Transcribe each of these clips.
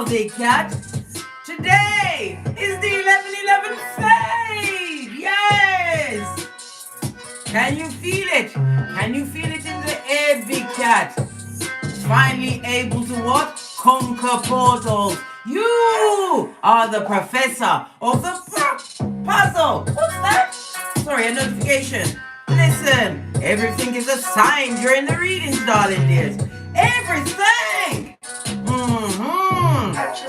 now, big cat. Today is the 11/11 fade. Yes. Can you feel it? Can you feel it in the air, big cat? Finally able to what? Conquer portals. You are the professor of the puzzle. What's that? Sorry, a notification. Listen, everything is a sign during the readings, darling dears. Everything.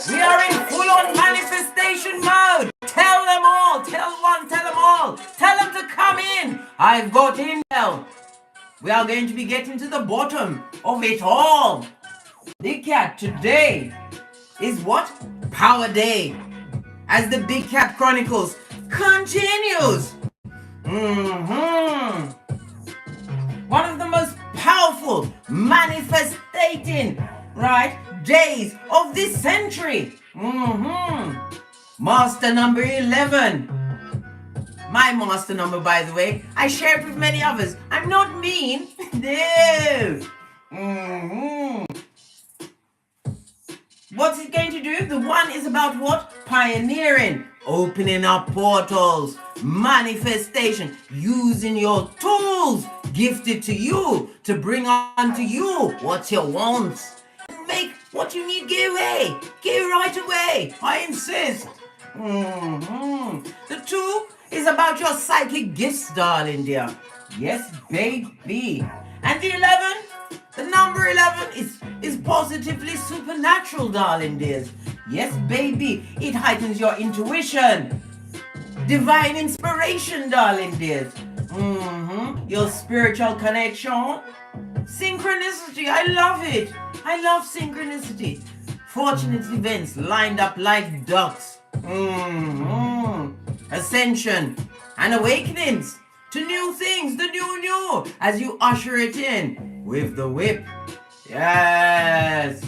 We are in full-on manifestation mode. Tell them all. Tell one. Tell them all. Tell them to come in. I've got intel. We are going to be getting to the bottom of it all. Big Cat, today is what? Power Day. As the Big Cat Chronicles continues. One of the most powerful manifestating, right, days of this century. Master number 11. My master number, by the way. I share it with many others. I'm not mean. No. What's it going to do? The one is about what? Pioneering. Opening up portals. Manifestation. Using your tools gifted to you to bring unto you what you want. Make what you need go away. Go right away. I insist. The 2 is about your psychic gifts, darling dear. Yes, baby. And the 11, the number 11 is positively supernatural, darling dears. Yes, baby. It heightens your intuition. Divine inspiration, darling dears. Your spiritual connection. Synchronicity. I love it. I love synchronicity. Fortunate events lined up like ducks. Ascension and awakenings to new things, the new, as you usher it in with the whip. Yes.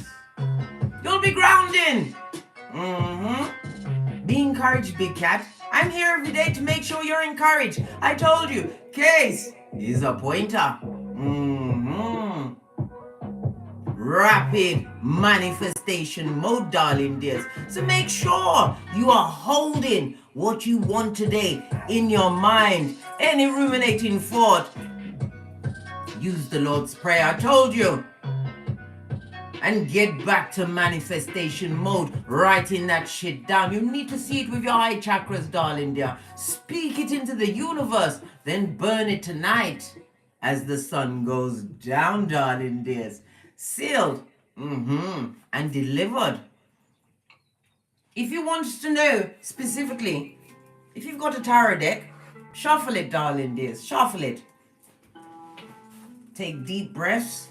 You'll be grounding. Be encouraged, Big Cat. I'm here every day to make sure you're encouraged. I told you, Case is a pointer. Rapid manifestation mode, darling dears. So make sure you are holding what you want today in your mind. Any ruminating thought, use the Lord's Prayer. I told you. And get back to manifestation mode. Writing that shit down. You need to see it with your eye chakras, darling dear. Speak it into the universe. Then burn it tonight as the sun goes down, darling dears. Sealed and delivered. If you want to know specifically, if you've got a tarot deck, shuffle it, darling dears. Shuffle it. Take deep breaths.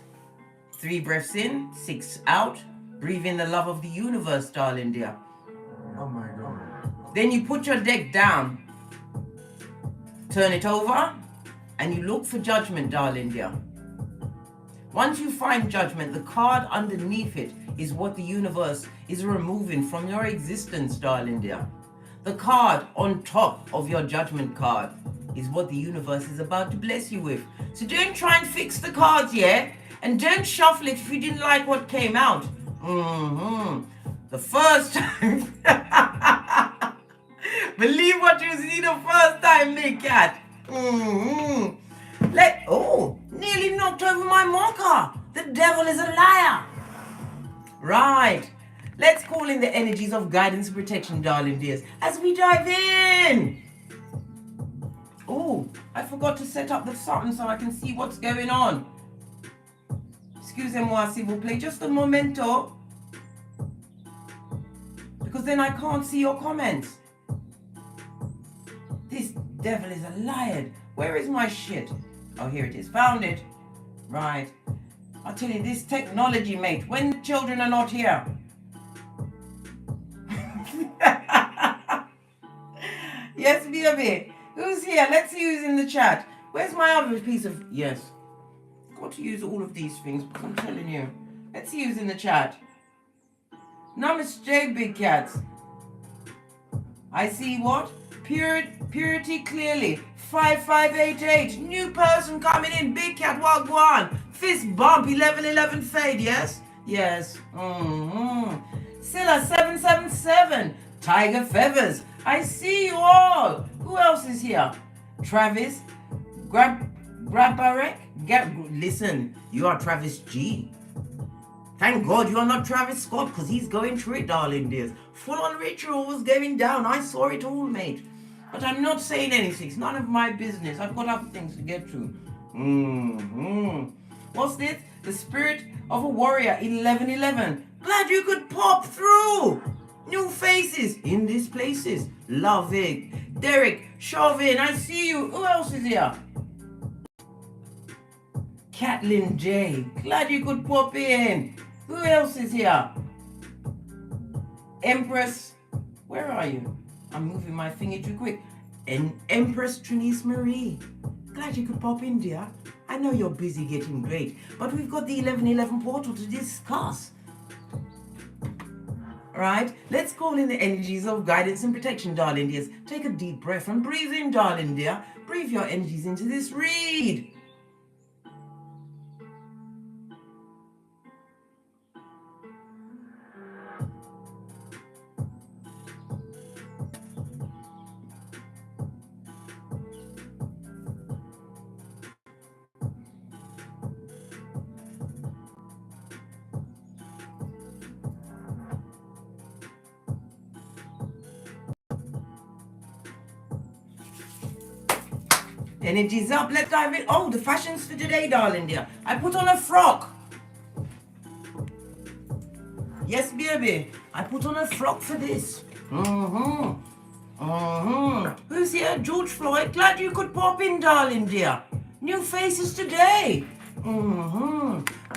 3 breaths in, 6 out. Breathe in the love of the universe, darling dear. Oh my God. Then you put your deck down. Turn it over and you look for judgment, darling dear. Once you find judgment, the card underneath it is what the universe is removing from your existence, darling dear. The card on top of your judgment card is what the universe is about to bless you with. So don't try and fix the cards, yeah? And don't shuffle it if you didn't like what came out. The first time. Believe what you see the first time, Big Cat. Nearly knocked over my marker. The devil is a liar. Right. Let's call in the energies of guidance and protection, darling dears, as we dive in. Oh, I forgot to set up the something so I can see what's going on. Excusez-moi, s'il vous plaît. Just a momento. Because then I can't see your comments. This devil is a liar. Where is my shit? Oh, here it is. Found it. Right. I'll tell you, this technology, mate, when the children are not here. Yes, baby. Who's here? Let's see who's in the chat. Where's my other piece of... Yes. Got to use all of these things, but I'm telling you. Let's see who's in the chat. Namaste, Big Cats. I see what? Purity clearly. 5588. New person coming in. Big Cat, Wagwan. Fist bump. 11/11 fade. Yes? Yes. Silla 777, Tiger Feathers. I see you all. Who else is here? Travis, Grabarek. Listen, you are Travis G. Thank God you are not Travis Scott, because he's going through it, darling dears. Full-on ritual was going down. I saw it all, mate. But I'm not saying anything. It's none of my business. I've got other things to get to. What's this? The Spirit of a Warrior 1111. Glad you could pop through. New faces in these places. Love it. Derek, Chauvin, I see you. Who else is here? Kathleen J. Glad you could pop in. Who else is here? Empress. Where are you? I'm moving my finger too quick. And Empress Trinice Marie. Glad you could pop in, dear. I know you're busy getting great, but we've got the 1111 portal to discuss. Right? Let's call in the energies of guidance and protection, darling dears. Take a deep breath and breathe in, darling dear. Breathe your energies into this read. Energy's up. Let's dive in. Oh, the fashions for today, darling dear. I put on a frock. Yes, baby. I put on a frock for this. Who's here? George Floyd. Glad you could pop in, darling dear. New faces today.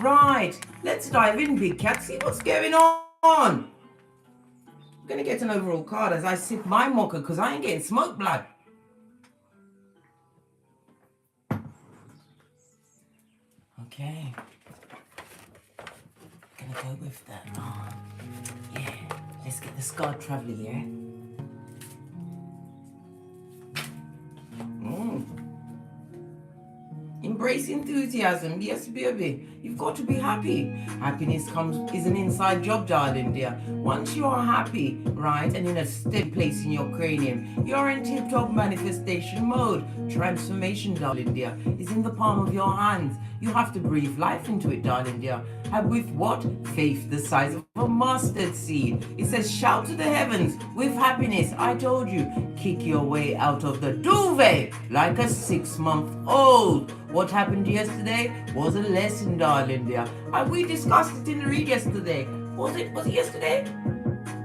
Right. Let's dive in, big cat. See what's going on. I'm going to get an overall card as I sip my mocha because I ain't getting smoke blood. Okay. Gonna go with that. Yeah. Let's get the Scarred Traveler here. Embrace enthusiasm. Yes, baby. You've got to be happy. Happiness is an inside job, darling dear. Once you are happy, right, and in a steady place in your cranium, you're in tip-top manifestation mode. Transformation, darling dear, is in the palm of your hands. You have to breathe life into it, darling dear. And with what? Faith the size of a mustard seed. It says, shout to the heavens with happiness. I told you, kick your way out of the duvet like a 6-month-old. What happened yesterday was a lesson, darling dear. And we discussed it in the read yesterday. Was it yesterday?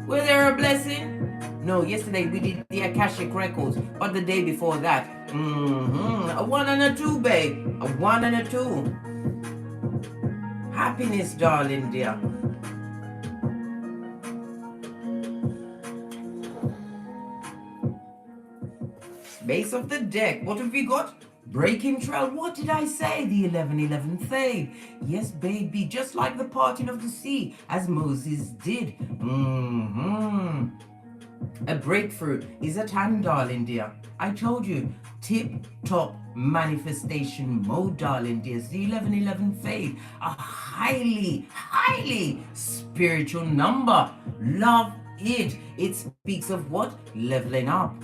Were there a blessing? No, yesterday we did the Akashic Records, but the day before that, a 1 and a 2, babe. A 1 and a 2. Happiness, darling dear. Base of the deck. What have we got? Breaking trail. What did I say? The 1111 fade. Yes, baby. Just like the parting of the sea, as Moses did. A breakthrough is at hand, darling dear. I told you, tip-top manifestation mode, darling dear. The 1111 fade. A highly, highly spiritual number. Love it. It speaks of what? Leveling up.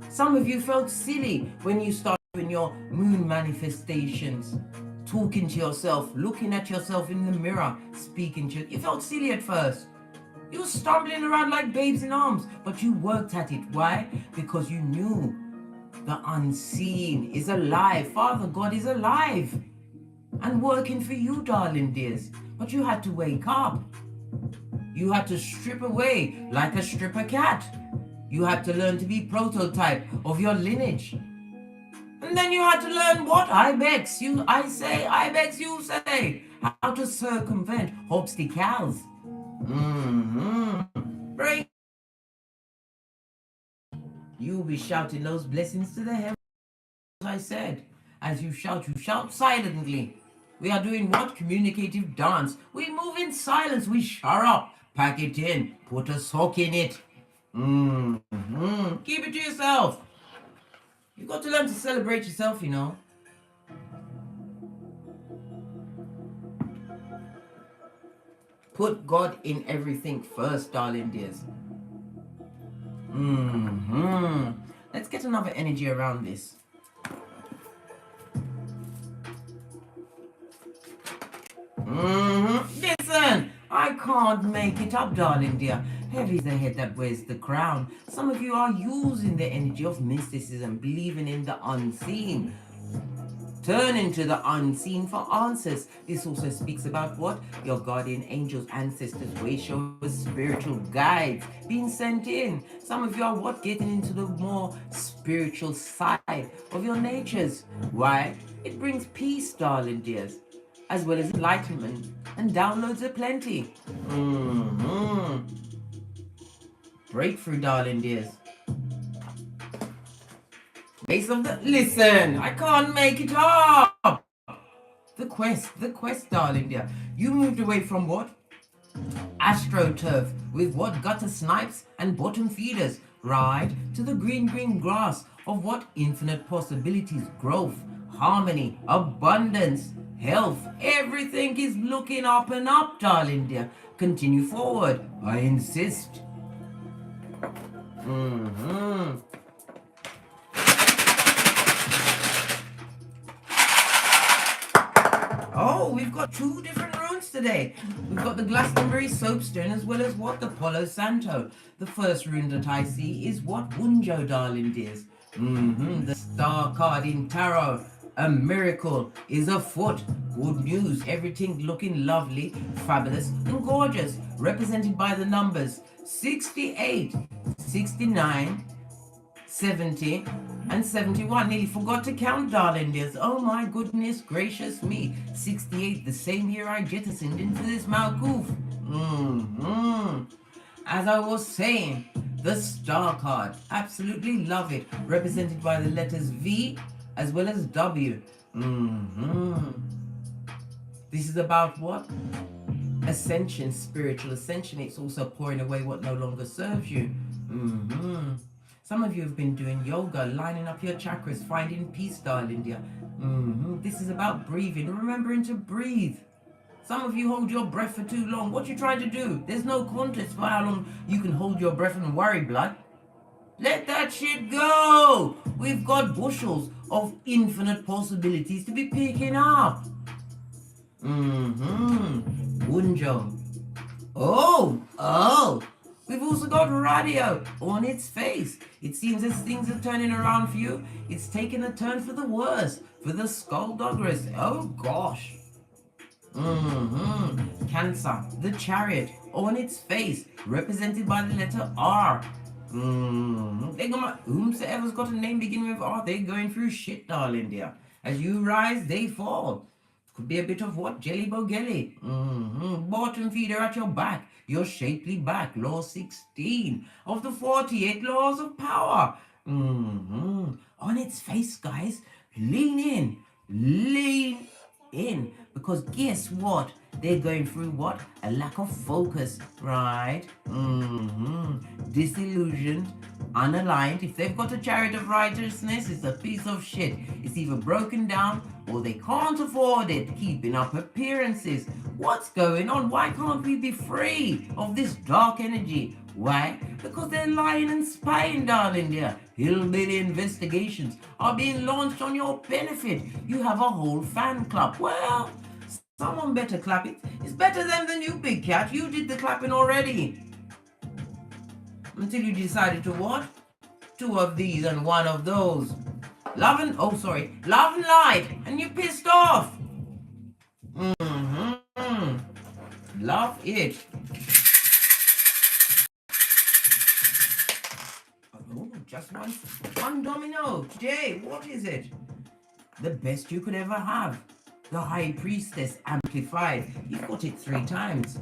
Some of you felt silly when you started doing your moon manifestations, talking to yourself, looking at yourself in the mirror, speaking to you. You felt silly at first. You were stumbling around like babes in arms, but you worked at it. Why? Because you knew the unseen is alive. Father God is alive and working for you, darling dears. But you had to wake up. You had to strip away like a stripper cat. You had to learn to be prototype of your lineage. And then you had to learn what? I begs you say, how to circumvent obstacles. Break. You'll be shouting those blessings to the heavens, as I said. As you shout silently. We are doing what? Communicative dance. We move in silence. We shut up. Pack it in. Put a sock in it. Keep it to yourself. You've got to learn to celebrate yourself, you know. Put God in everything first, darling dears. Let's get another energy around this. Listen, I can't make it up, darling dear. Heavy is the head that wears the crown. Some of you are using the energy of mysticism, believing in the unseen. Turning to the unseen for answers. This also speaks about what? Your guardian angels, ancestors, way showers, spiritual guides being sent in. Some of you are what? Getting into the more spiritual side of your natures. Why? It brings peace, darling dears, as well as enlightenment, and downloads aplenty. Breakthrough, darling dears. Base of the... Listen, I can't make it up. The quest, darling dear. You moved away from what? AstroTurf, with what? Gutter snipes and bottom feeders, right? To the green grass of what? Infinite possibilities, growth, harmony, abundance, health. Everything is looking up and up, darling dear. Continue forward, I insist. Oh, we've got two different runes today. We've got the Glastonbury Soapstone as well as what? The Palo Santo. The first rune that I see is what? Wunjo, darling dears. The star card in tarot. A miracle is afoot. Good news. Everything looking lovely, fabulous, and gorgeous. Represented by the numbers 68, 69, 70, and 71. Nearly forgot to count, darling dears. Oh my goodness gracious me. 68, the same year I jettisoned into this Malkoof. As I was saying, the star card. Absolutely love it. Represented by the letters V as well as W. This is about what? Ascension, spiritual ascension. It's also pouring away what no longer serves you. Some of you have been doing yoga, lining up your chakras, finding peace, darling dear. This is about breathing, remembering to breathe. Some of you hold your breath for too long. What you trying to do? There's no contest for how long you can hold your breath and worry, blood. Let that shit go. We've got bushels of infinite possibilities to be picking up. Wunjo. Oh. We've also got radio on its face. It seems as things are turning around for you. It's taking a turn for the worse, for the skullduggerous. Oh gosh. Cancer, the chariot on its face, represented by the letter R. Whomsoever's got a name beginning with R, they're going through shit, darling dear. As you rise, they fall. Could be a bit of what? Jelly bogelly. Bottom feeder at your back. Your shapely back. Law 16 of the 48 laws of power. On its face, guys. Lean in. Lean in. Because guess what? They're going through what? A lack of focus, right? Disillusioned, unaligned. If they've got a chariot of righteousness, it's a piece of shit. It's either broken down or they can't afford it, keeping up appearances. What's going on? Why can't we be free of this dark energy? Why? Because they're lying and spying, darling dear. Hillbilly investigations are being launched on your benefit. You have a whole fan club. Well, someone better clap it. It's better than you, big cat. You did the clapping already. Until you decided to what? 2 of these and 1 of those. Love and light. And you pissed off. Love it. Oh, just one domino. Today, what is it? The best you could ever have. The High Priestess amplified. You've got it 3 times.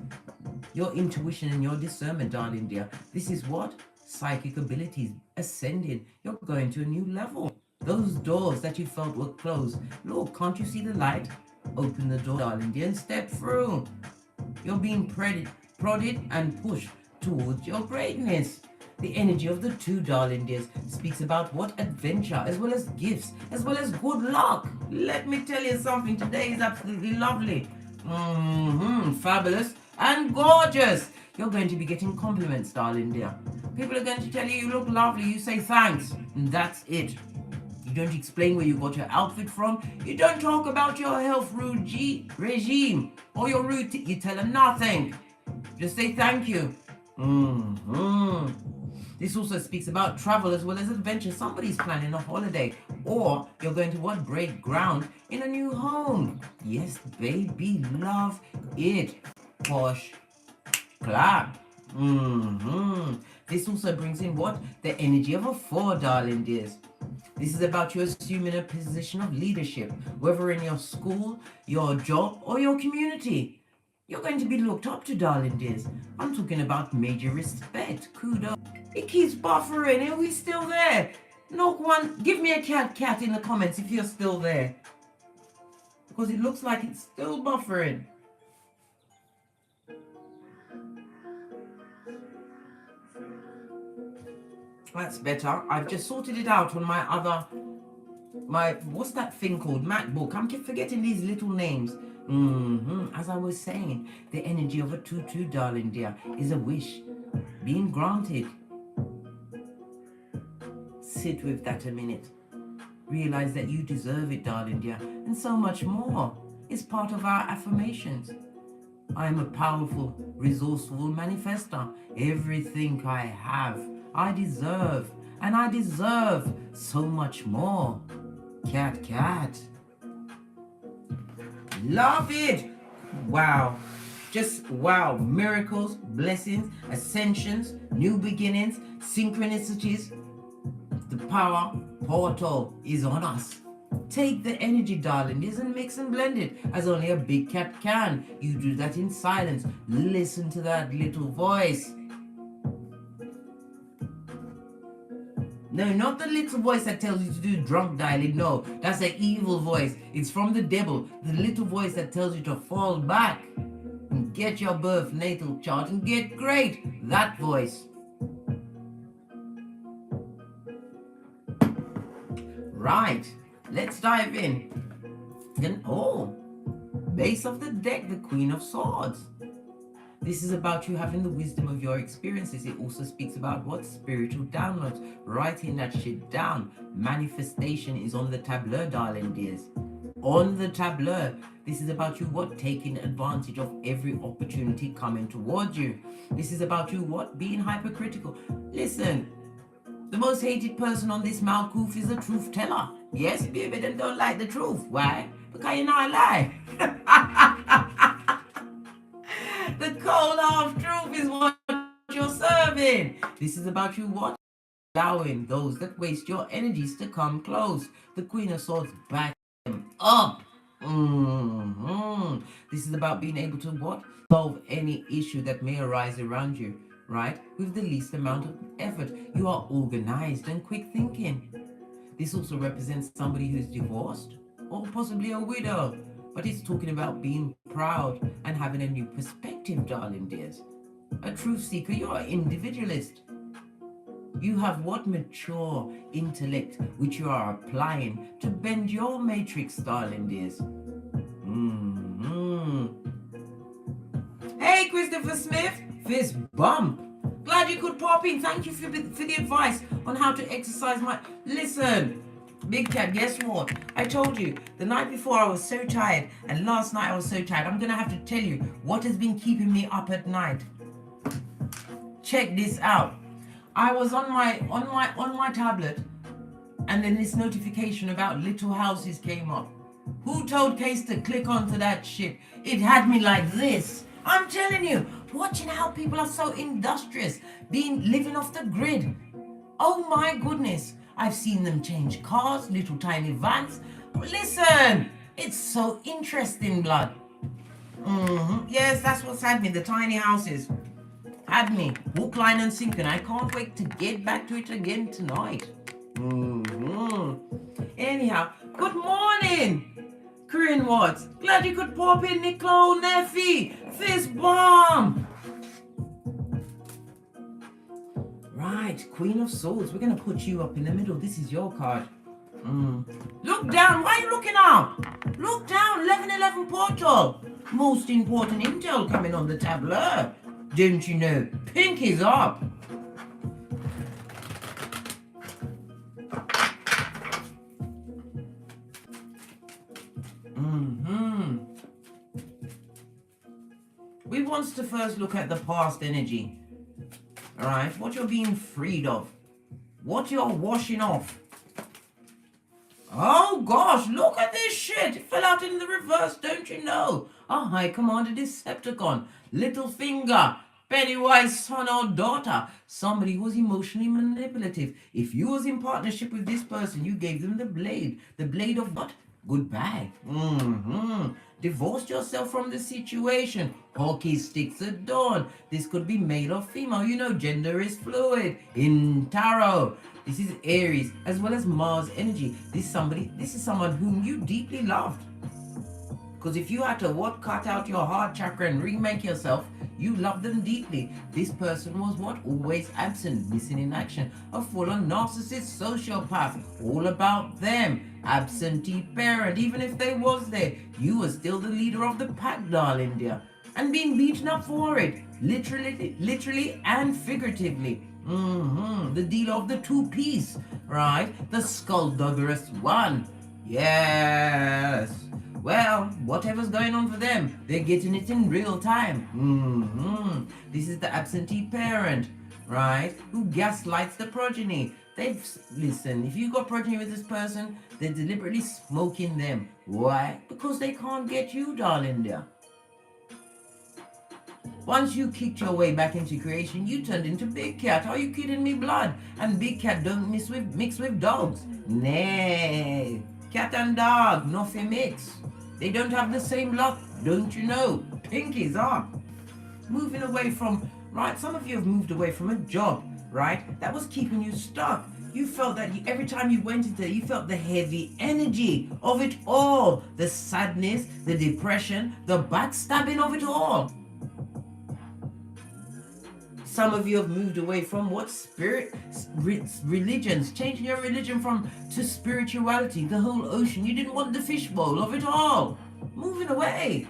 Your intuition and your discernment, darling dear. This is what? Psychic abilities ascending. You're going to a new level. Those doors that you felt were closed. Look, can't you see the light? Open the door, darling dear, and step through. You're being prodded and pushed towards your greatness. The energy of the 2, darling dears, speaks about what? Adventure, as well as gifts, as well as good luck. Let me tell you something. Today is absolutely lovely. Fabulous. and gorgeous. You're going to be getting compliments, darling dear. People are going to tell you you look lovely. You say thanks, and that's it. You don't explain where you got your outfit from. You don't talk about your health regime or your routine. You tell them nothing. Just say thank you. This also speaks about travel as well as adventure. Somebody's planning a holiday, or you're going to what? Break ground in a new home. Yes, baby, love it. Posh, clap. This also brings in what? The energy of a 4, darling dears. This is about you assuming a position of leadership, whether in your school, your job, or your community. You're going to be looked up to, darling dears. I'm talking about major respect. Kudos. It keeps buffering. Are we still there? Knock one. Give me a cat in the comments if you're still there. Because it looks like it's still buffering. That's better. I've just sorted it out on my what's that thing called? MacBook. I'm keep forgetting these little names. As I was saying, the energy of a 2-2, darling dear, is a wish being granted. Sit with that a minute. Realize that you deserve it, darling dear, and so much more is part of our affirmations. I am a powerful, resourceful manifester. Everything I have, I deserve, and I deserve so much more. Cat. Love it. Wow. Just wow. Miracles, blessings, ascensions, new beginnings, synchronicities. The power portal is on us. Take the energy, darling, and mix and blend it as only a big cat can. You do that in silence. Listen to that little voice. No, not the little voice that tells you to do drunk dialing. No, that's an evil voice. It's from the devil. The little voice that tells you to fall back and get your birth natal chart and get great. That voice. Right, let's dive in. Then, base of the deck, the Queen of Swords. This is about you having the wisdom of your experiences. It also speaks about what? Spiritual downloads. Writing that shit down. Manifestation is on the tableau, darling dears. On the tableau. This is about you what? Taking advantage of every opportunity coming towards you. This is about you what? Being hypercritical. Listen, the most hated person on this Malkoof is a truth teller. Yes, baby, them don't like the truth. Why? Because you not lie. The cold half truth is what you're serving. This is about you what? Allowing those that waste your energies to come close. The Queen of Swords back them up. This is about being able to what? Solve any issue that may arise around you, right? With the least amount of effort. You are organized and quick thinking. This also represents somebody who's divorced or possibly a widow. But it's talking about being proud and having a new perspective, darling dears. A truth seeker, you're an individualist. You have what? Mature intellect, which you are applying to bend your matrix, darling dears. Hey, Christopher Smith, fist bump. Glad you could pop in. Thank you for the advice on how to exercise my... Listen, Big Cat, guess what? I told you, the night before I was so tired, and last night I was so tired. I'm going to have to tell you what has been keeping me up at night. Check this out. I was on my tablet, and then this notification about little houses came up. Who told Case to click onto that shit? It had me like this. I'm telling you, watching how people are so industrious, living off the grid. Oh my goodness. I've seen them change cars, little tiny vans. Listen, it's so interesting, blood. Yes, that's what's had me, the tiny houses. Had me, hook, line, and sinker. I can't wait to get back to it again tonight. Anyhow, good morning, Corinne Watts. Glad you could pop in, Nicole Neffy. Fist bomb. Right, Queen of Swords. We're going to put you up in the middle. This is your card. Look down. Why are you looking up? Look down. 1111 portal. Most important intel coming on the tableau. Don't you know? Pink is up. We want to first look at the past energy. Alright, what you're being freed of. What you're washing off. Oh gosh, look at this shit. It fell out in the reverse, don't you know? A High Commander Decepticon. Little finger. Pennywise son or daughter. Somebody who was emotionally manipulative. If you was in partnership with this person, you gave them the blade. The blade of what? Goodbye. Divorced yourself from the situation. Hockey sticks at dawn. This could be male or female. You know, gender is fluid. In tarot. This is Aries as well as Mars energy. This is someone whom you deeply loved. Because if you had to cut out your heart chakra and remake yourself, you loved them deeply. This person was always absent, missing in action. A full-on narcissist sociopath. All about them. Absentee parent. Even if they was there, you were still the leader of the pack, darling dear. And being beaten up for it. Literally and figuratively. The dealer of the two-piece, right? The skullduggerous one. Yes. Well, whatever's going on for them, they're getting it in real time. This is the absentee parent, right? Who gaslights the progeny. Listen, if you got progeny with this person, they're deliberately smoking them. Why? Because they can't get you, darling dear. Once you kicked your way back into creation, you turned into Big Cat. Are you kidding me, blood? And Big Cat don't mix with dogs. Nay. Cat and dog, nothing mix. They don't have the same luck, don't you know? Pinkies are. Moving away from, right? Some of you have moved away from a job, right? That was keeping you stuck. You felt that every time you went into it, you felt the heavy energy of it all. The sadness, the depression, the backstabbing of it all. Some of you have moved away from religions, changing your religion to spirituality, the whole ocean. You didn't want the fishbowl of it all. Moving away.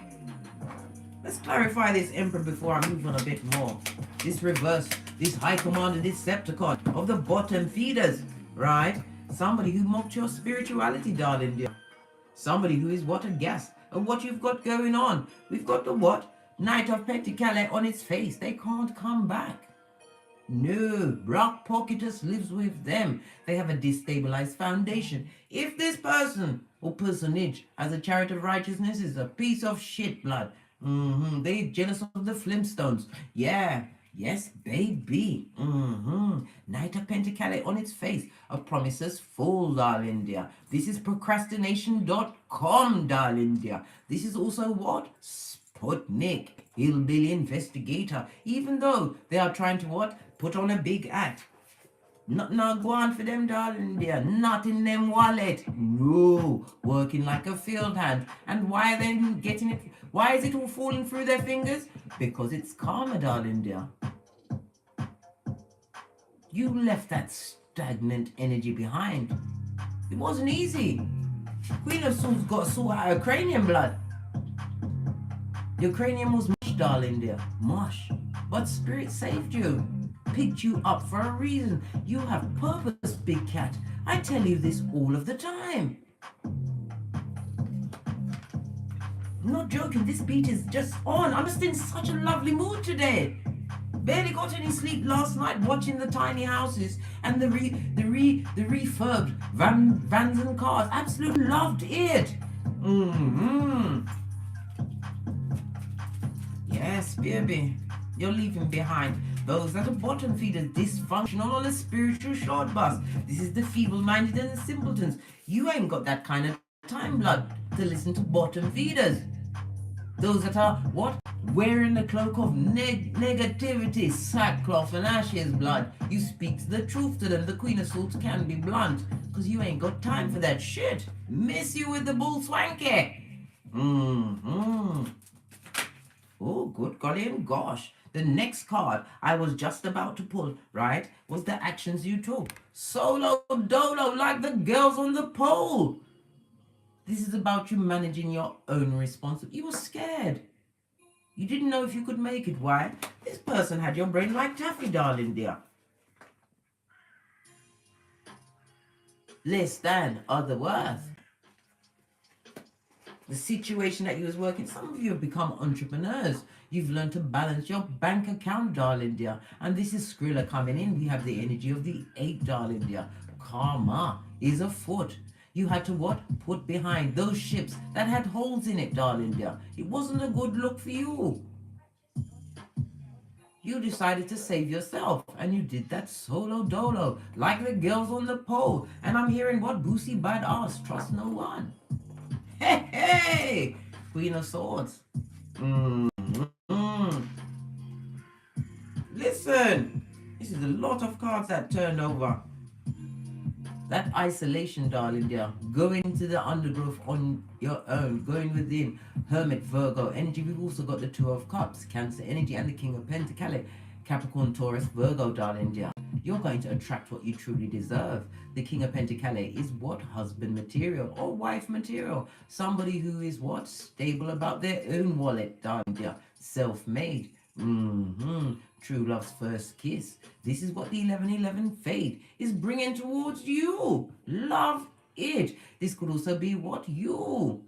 Let's clarify this, Emperor, before I move on a bit more. This reverse, this High Commander Decepticon of the bottom feeders, right? Somebody who mocked your spirituality, darling dear. Somebody who is aghast at what you've got going on. We've got the Knight of Pentacles on its face. They can't come back. No, Rock Pocketus lives with them. They have a destabilized foundation. If this person or personage has a chariot of righteousness, is a piece of shit, blood. They're jealous of the Flintstones. Yeah, yes, baby. Knight of Pentacles on its face. A promises full, darling dear. This is procrastination.com, darling dear. This is also Sputnik, hillbilly investigator, even though they are trying to put on a big act. Not go on for them, darling dear. Not in them wallet. No, working like a field hand. And why are they getting it? Why is it all falling through their fingers? Because it's karma, darling dear. You left that stagnant energy behind. It wasn't easy. Queen of Swords got sort out of cranium, blood. Your cranium was mush, darling dear. Mush. But Spirit saved you. Picked you up for a reason. You have purpose, Big Cat. I tell you this all of the time. I'm not joking. This beat is just on. I'm just in such a lovely mood today. Barely got any sleep last night watching the tiny houses and the refurbed vans and cars. Absolutely loved it. Yes, baby. You're leaving behind those that are bottom feeders, dysfunctional on a spiritual short bus. This is the feeble-minded and the simpletons. You ain't got that kind of time, blood, to listen to bottom feeders. Those that are, wearing the cloak of negativity, sackcloth and ashes, blood. You speak the truth to them. The Queen of Swords can be blunt, because you ain't got time for that shit. Miss you with the bull swanky. Oh, good golly and gosh. The next card I was just about to pull, right, was the actions you took. Solo dolo, like the girls on the pole. This is about you managing your own responsibility. You were scared. You didn't know if you could make it. Why? This person had your brain like taffy, darling dear. Less than or the worth. The situation that you was working, some of you have become entrepreneurs. You've learned to balance your bank account, darling dear. And this is Skrilla coming in. We have the energy of the 8, darling dear. Karma is afoot. You had to what? Put behind those ships that had holes in it, darling dear. It wasn't a good look for you. You decided to save yourself, and you did that solo dolo, like the girls on the pole. And I'm hearing what? Boosie badass, trust no one. Hey, hey! Queen of Swords. Listen, this is a lot of cards that turned over. That isolation, darling dear. Going into the undergrowth on your own. Going within. Hermit, Virgo energy. We've also got the 2 of Cups, Cancer energy, and the King of Pentacles. Capricorn, Taurus, Virgo, darling dear. You're going to attract what you truly deserve. The King of Pentacles is what? Husband material or wife material. Somebody who is what? Stable about their own wallet, darling dear. Self-made. True love's first kiss. This is what the 1111 fade is bringing towards you. Love it. This could also be what? You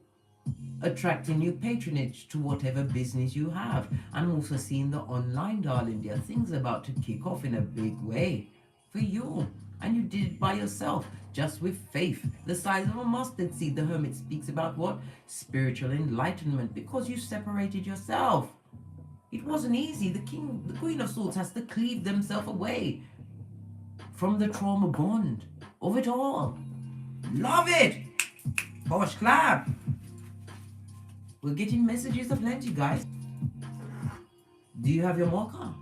attracting new patronage to whatever business you have. I'm also seeing the online, darling dear. Things about to kick off in a big way for you. And you did it by yourself, just with faith the size of a mustard seed. The Hermit speaks about what? Spiritual enlightenment, because you separated yourself. It wasn't easy. The Queen of Swords has to cleave themselves away from the trauma bond of it all. Love it. Posh clap. We're getting messages aplenty, guys. Do you have your mocha?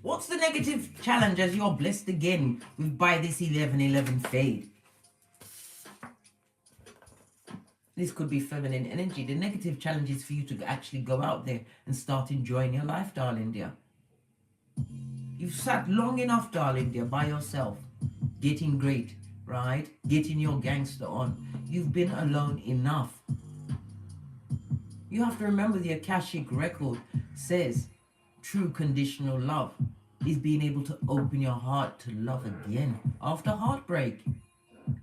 What's the negative challenge as you're blessed again with by this 1111 fade? This could be feminine energy. The negative challenge is for you to actually go out there and start enjoying your life, darling dear. You've sat long enough, darling dear, by yourself, getting great, right? Getting your gangster on. You've been alone enough. You have to remember the Akashic record says true conditional love is being able to open your heart to love again after heartbreak.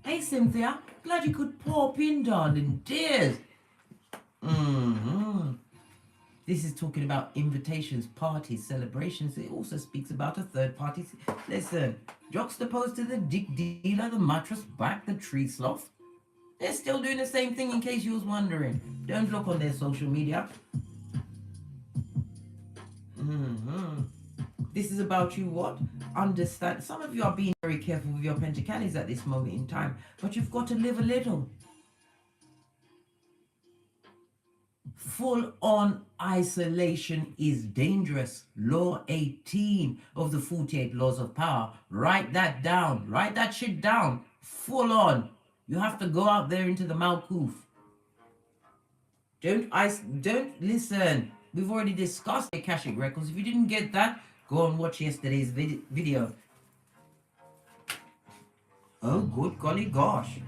Hey Cynthia, glad you could pop in, darling dears. This is talking about invitations, parties, celebrations. It also speaks about a third party. Listen, juxtaposed to the dick dealer, the mattress back, the tree sloth. They're still doing the same thing, in case you was wondering. Don't look on their social media. This is about you what? Understand. Some of you are being very careful with your pentacles at this moment in time, but you've got to live a little. Full-on isolation is dangerous. Law 18 of the 48 laws of power. Write that down. Write that shit down. Full on. You have to go out there into the Malkuth. Don't listen. We've already discussed the Akashic records. If you didn't get that, go and watch yesterday's video. Oh, good golly gosh.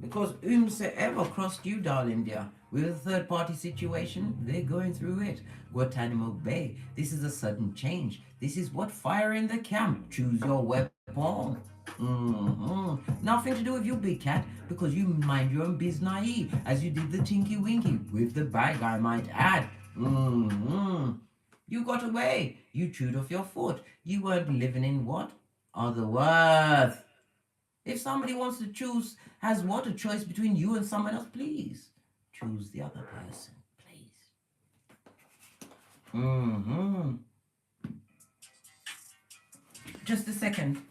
Because whomsoever crossed you, darling dear, with a third party situation, they're going through it. Guantanamo Bay. This is a sudden change. This is what? Fire in the camp. Choose your weapon. Nothing to do with you, big cat, because you mind your own business as you did the tinky winky with the bag, I might add. You got away. You chewed off your foot. You weren't living in what? Other worth. If somebody wants to choose, has what? A choice between you and someone else, please choose the other person, please. Just a second.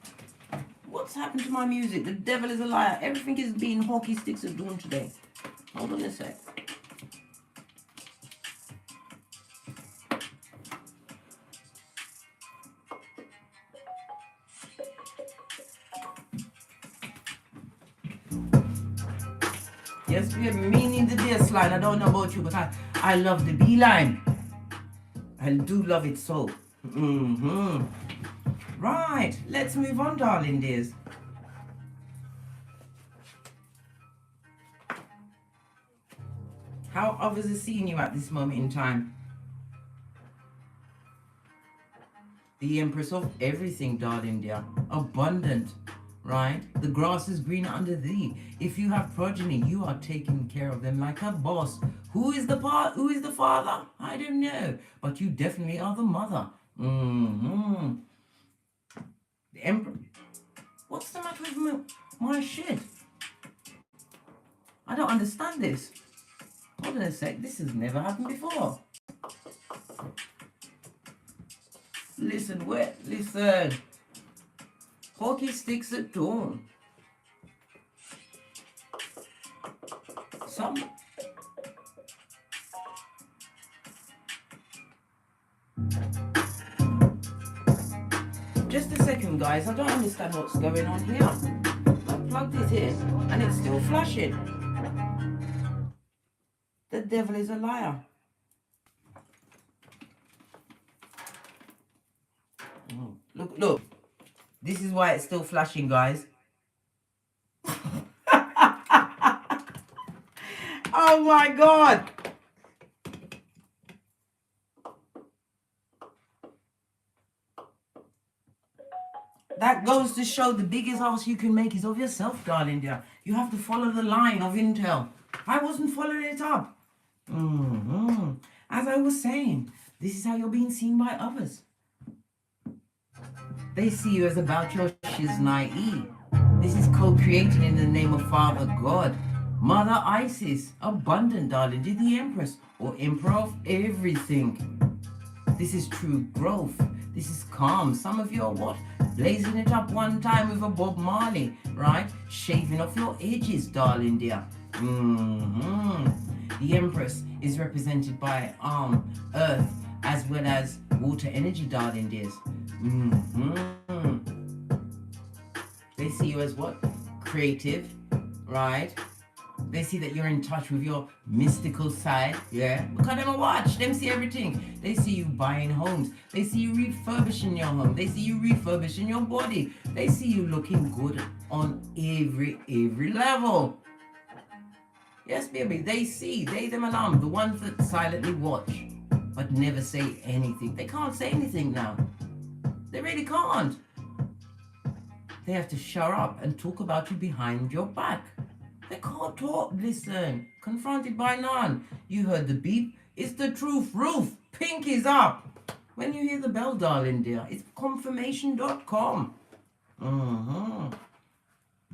What's happened to my music? The devil is a liar. Everything is being hockey sticks at dawn today. Hold on a sec. Yes, we are meaning the baseline. I don't know about you, but I love the B line. I do love it so. Right, let's move on, darling dears. How others are seeing you at this moment in time? The Empress of everything, darling dear. Abundant, right? The grass is greener under thee. If you have progeny, you are taking care of them like a boss. Who is the father? I don't know, but you definitely are the mother. The Emperor. What's the matter with my shit? I don't understand this. Hold on a sec. This has never happened before. Listen. Hockey sticks at dawn. Just a second, guys. I don't understand what's going on here. I plugged it in and it's still flashing. The devil is a liar. Look. This is why it's still flashing, guys. Oh my God. That goes to show the biggest ask you can make is of yourself, darling dear. You have to follow the line of intel. I wasn't following it up. As I was saying, this is how you're being seen by others. They see you as about your shiznai. This is co-created in the name of Father God, Mother Isis, abundant, darling, the Empress or Emperor of everything. This is true growth. This is calm. Some of you are what? Blazing it up one time with a Bob Marley, right? Shaving off your edges, darling dear. The Empress is represented by Earth as well as water energy, darling dears. They see you as what? Creative, right? They see that you're in touch with your mystical side, yeah? Look at them a watch, them see everything. They see you buying homes. They see you refurbishing your home. They see you refurbishing your body. They see you looking good on every level. Yes, baby, they see, they, them and them, the ones that silently watch, but never say anything. They can't say anything now. They really can't. They have to shut up and talk about you behind your back. They can't talk. Listen, confronted by none. You heard the beep. It's the truth. Roof. Pinkies up. When you hear the bell, darling dear, it's confirmation.com.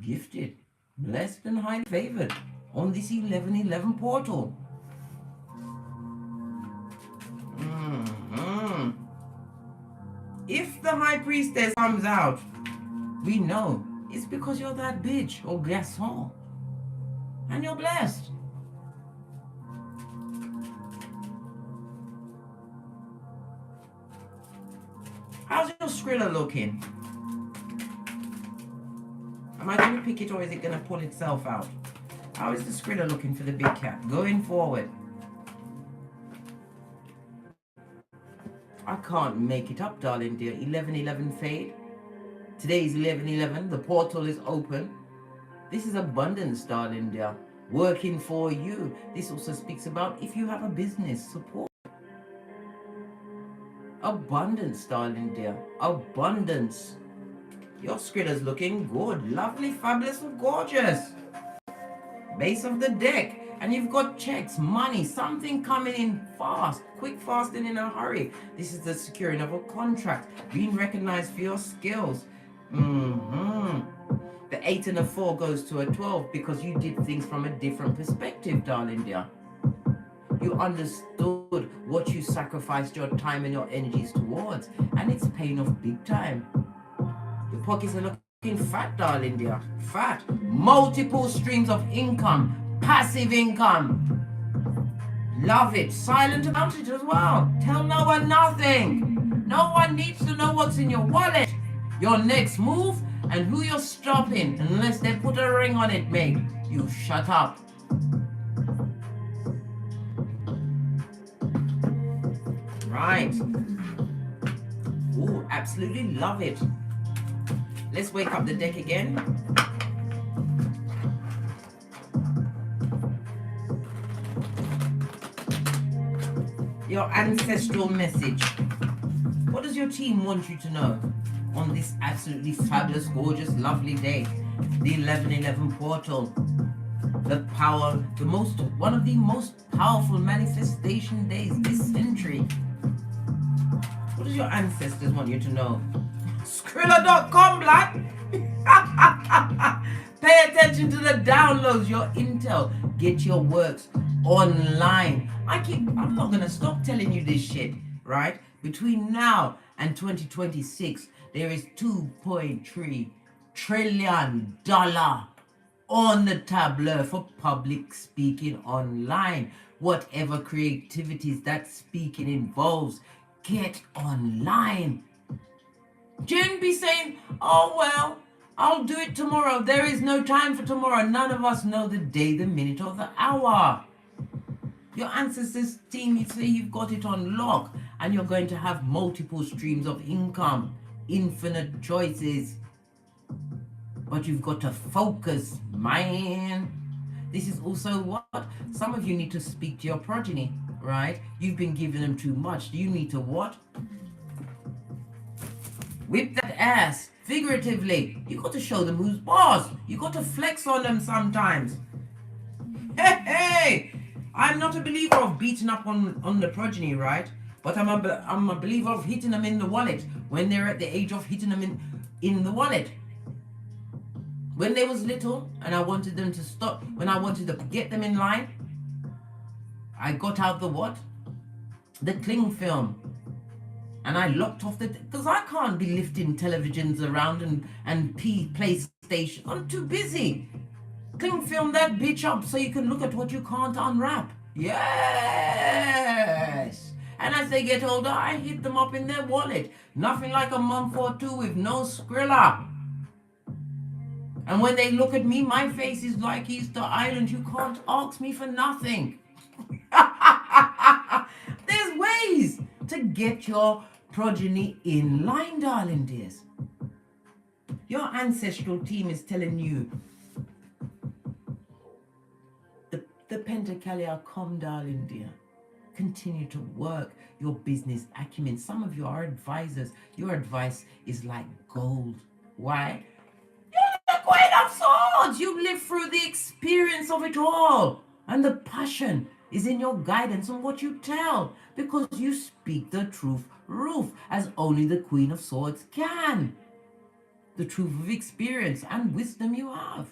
Gifted, blessed and highly favored on this 1111 portal. If the High Priestess comes out, we know it's because you're that bitch or garçon. And you're blessed. How's your Skrilla looking? Am I going to pick it or is it going to pull itself out? How is the Skrilla looking for the big cat going forward? I can't make it up, darling dear. 1111 fade. Today is 1111. The portal is open. This is abundance, darling dear. Working for you. This also speaks about if you have a business, support. Abundance, darling dear. Abundance. Your Skrilla's looking good. Lovely, fabulous, and gorgeous. Base of the deck. And you've got checks, money, something coming in fast. Quick, fast, and in a hurry. This is the securing of a contract. Being recognized for your skills. The 8 and a 4 goes to a 12 because you did things from a different perspective, darling dear. You understood what you sacrificed your time and your energies towards, and it's paying off big time. Your pockets are looking fat, darling dear. Fat. Multiple streams of income. Passive income. Love it. Silent about it as well. Tell no one nothing. No one needs to know what's in your wallet, your next move, and who you're stopping, unless they put a ring on it, mate. You shut up. Right. Oh, absolutely love it. Let's wake up the deck again. Your ancestral message. What does your team want you to know on this absolutely fabulous, gorgeous, lovely day? The 1111 portal. The power, one of the most powerful manifestation days this century. What does your ancestors want you to know? Skrilla.com, blood. Pay attention to the downloads, your intel. Get your works online. I'm not gonna stop telling you this shit, right? Between now and 2026, there is $2.3 trillion on the tableau for public speaking online. Whatever creativities that speaking involves, get online. Don't be saying, oh well, I'll do it tomorrow. There is no time for tomorrow. None of us know the day, the minute, or the hour. Your ancestors team, you say you've got it on lock and you're going to have multiple streams of income, infinite choices. But you've got to focus, man. This is also what some of you need to speak to your progeny, right? You've been giving them too much. You need to what? Whip that ass, figuratively. You got to show them who's boss. You got to flex on them sometimes. Hey, I'm not a believer of beating up on the progeny, right? But I'm a believer of hitting them in the wallet when they're at the age of hitting them in the wallet. When they was little and I wanted them to stop, when I wanted to get them in line, I got out the what? The cling film. And I locked off because I can't be lifting televisions around and PlayStation. I'm too busy. Cling film that bitch up so you can look at what you can't unwrap. Yes. And as they get older, I hit them up in their wallet. Nothing like a month or two with no Skrilla. And when they look at me, my face is like Easter Island. You can't ask me for nothing. There's ways to get your progeny in line, darling dears. Your ancestral team is telling you the Pentacallia come, darling dear. Continue to work your business acumen. Some of you are advisors. Your advice is like gold. Why? You're the Queen of Swords. You live through the experience of it all. And the passion is in your guidance on what you tell. Because you speak the truth, as only the Queen of Swords can. The truth of experience and wisdom you have.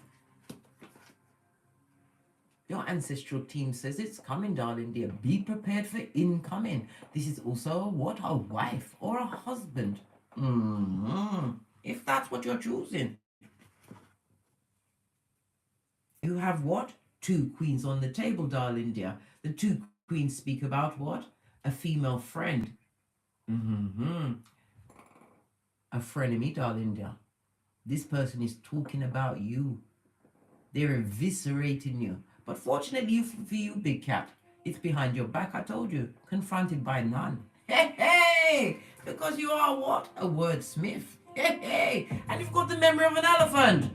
Your ancestral team says it's coming, darling dear. Be prepared for incoming. This is also a what? A wife or a husband. If that's what you're choosing. You have what? Two queens on the table, darling dear. The two queens speak about what? A female friend. A frenemy, darling dear. This person is talking about you. They're eviscerating you. But fortunately for you, big cat, it's behind your back, I told you. Confronted by none. Hey! Because you are what? A wordsmith. Hey! And you've got the memory of an elephant.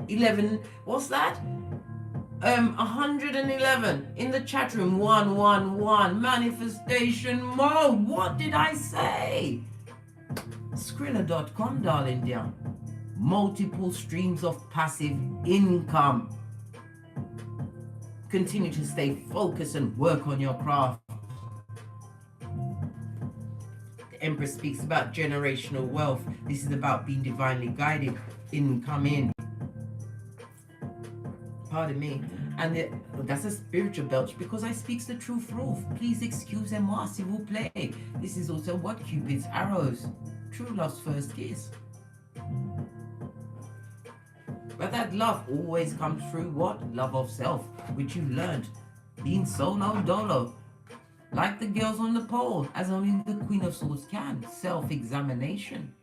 11, what's that? 111 in the chat room. 111 manifestation mode. What did I say? Skrilla.com, darling dear. Multiple streams of passive income. Continue to stay focused and work on your craft. The Empress speaks about generational wealth. This is about being divinely guided. Income in. Pardon me. And that's a spiritual belch because I speaks the truth. Please excusez-moi, s'il vous plaît. This is also what Cupid's arrows. True love's first kiss. But that love always comes through what? Love of self, which you learned. Being solo dolo. Like the girls on the pole, as only the Queen of Swords can. Self-examination.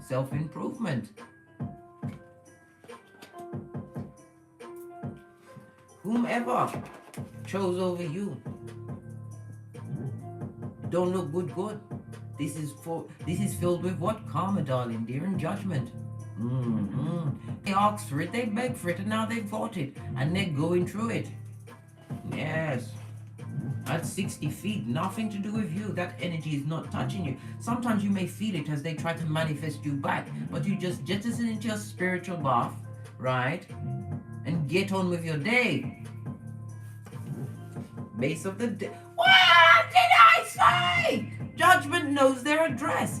Self-improvement. whomever chose over you. Don't look good. This is filled with what? Karma, darling dear, and judgment. They asked for it, they begged for it, and now they've got it, and they're going through it. Yes. At 60 feet, nothing to do with you. That energy is not touching you. Sometimes you may feel it as they try to manifest you back, but you just jettison into your spiritual bath, right? And get on with your day. Base of the day. What did I say? Judgment knows their address.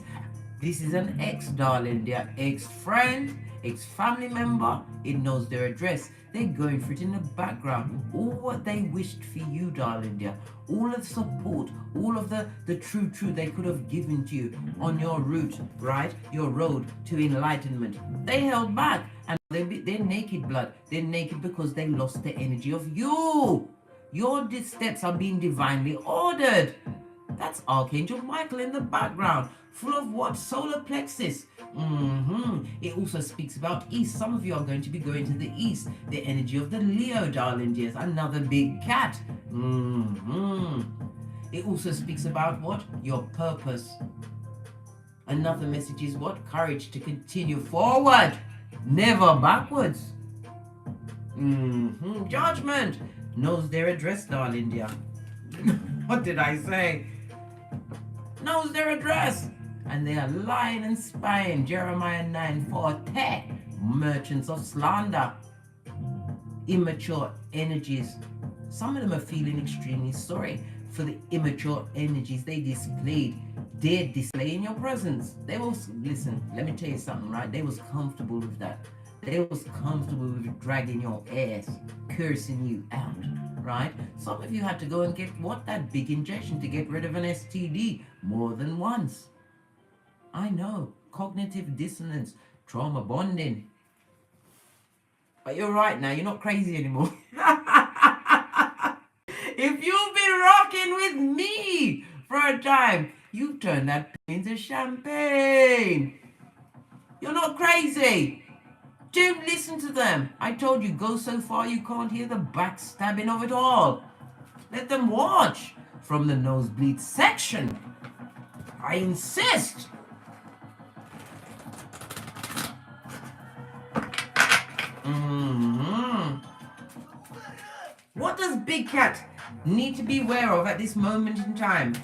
This is an ex, darling. Their ex-friend, ex-family member. It knows their address. They're going for it in the background. All what they wished for you, darling dear. All of the support, all of the true they could have given to you on your route, right? Your road to enlightenment. They held back, and they're naked, blood. They're naked because they lost the energy of you. Your steps are being divinely ordered. That's Archangel Michael in the background, full of what? Solar plexus. It also speaks about east. Some of you are going to be going to the east. The energy of the Leo, darling dears. Another big cat. It also speaks about what? Your purpose. Another message is what? Courage to continue forward, never backwards. Judgment knows their address, darling dear. What did I say? Knows their address, and they are lying and spying. Jeremiah 9:4. Merchants of slander, immature energies. Some of them are feeling extremely sorry for the immature energies they displayed. Did display in your presence. They was, listen, let me tell you something, right? They was comfortable with that. They was comfortable with dragging your ass, cursing you out, right? Some of you had to go and get what? That big injection to get rid of an STD more than once. I know, cognitive dissonance, trauma bonding. But you're right now, you're not crazy anymore. If you've been rocking with me for a time, you turn that into champagne. You're not crazy. Don't listen to them. I told you, go so far you can't hear the backstabbing of it all. Let them watch from the nosebleed section. I insist. What does Big Cat need to be aware of at this moment in time?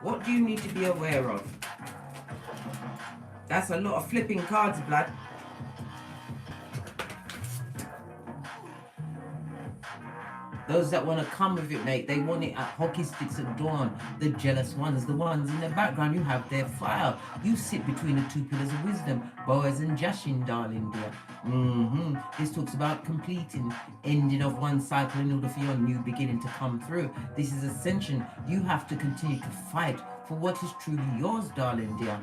What do you need to be aware of? That's a lot of flipping cards, blood. Those that want to come with it, mate, they want it at hockey sticks at dawn. The jealous ones, the ones in the background, you have their fire. You sit between the two pillars of wisdom, Boaz and Jashin, darling dear. This talks about completing, ending of one cycle in order for your new beginning to come through. This is ascension. You have to continue to fight for what is truly yours, darling dear.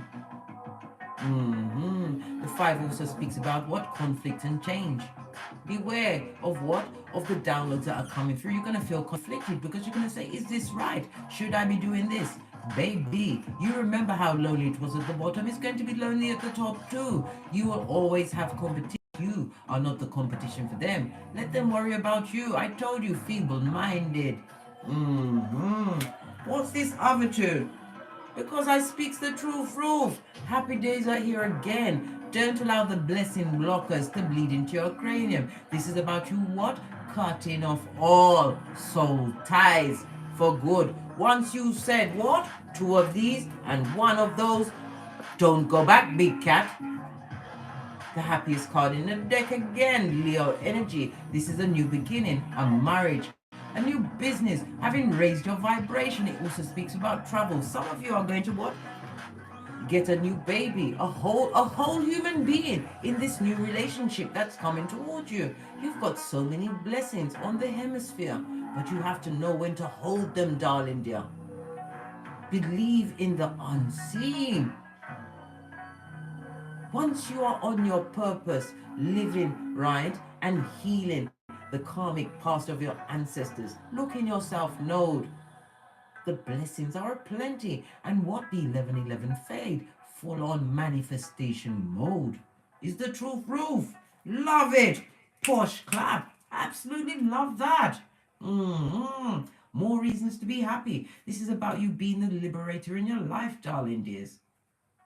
The 5 also speaks about what? Conflict and change. Beware of what? Of the downloads that are coming through. You're going to feel conflicted because you're going to say, is this right? Should I be doing this? Baby, you remember how lonely it was at the bottom. It's going to be lonely at the top too. You will always have competition. You are not the competition for them. Let them worry about you. I told you, feeble-minded. What's this other two? Because I speaks the truth, Ruth. Happy days are here again. Don't allow the blessing blockers to bleed into your cranium. This is about you what? Cutting off all soul ties for good. Once you said what? 2 of these and 1 of those. Don't go back, Big Cat. The happiest card in the deck again, Leo energy. This is a new beginning, a marriage, a new business, having raised your vibration. It also speaks about travel. Some of you are going to what? Get a new baby, a whole human being in this new relationship that's coming towards you. You've got so many blessings on the hemisphere, but you have to know when to hold them, darling dear. Believe in the unseen. Once you are on your purpose, living right and healing the karmic past of your ancestors, look in your self node. The blessings are plenty. And what the 1111 fade, full on manifestation mode. Is the truth proof? Love it. Push clap. Absolutely love that. More reasons to be happy. This is about you being the liberator in your life, darling dears.